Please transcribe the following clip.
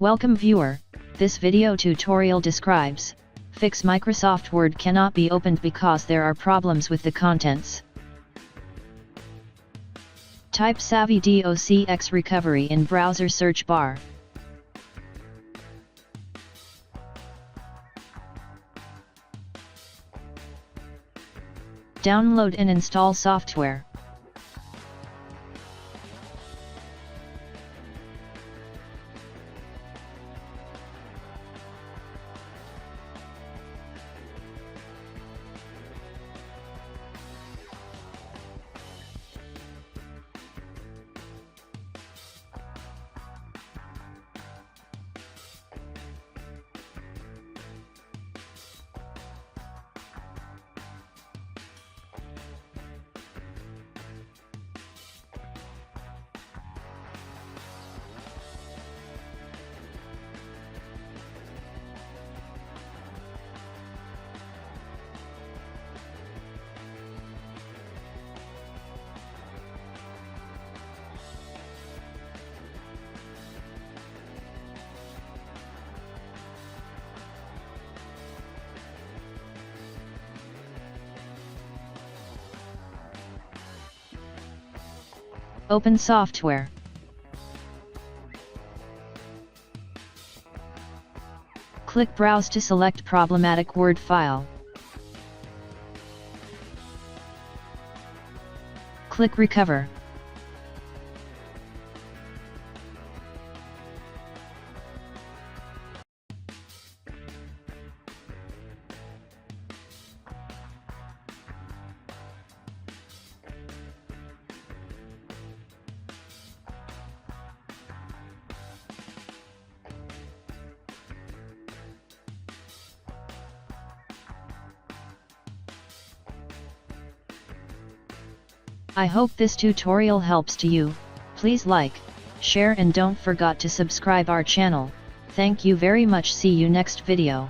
Welcome viewer, this video tutorial describes, fix Microsoft Word cannot be opened because there are problems with the contents. Type Savvy DOCX Recovery in browser search bar. Download and install software. Open software. Click Browse to select problematic Word file. Click Recover. I hope this tutorial helps to you. Please like, share and don't forget to subscribe our channel. Thank you very much. See you next video.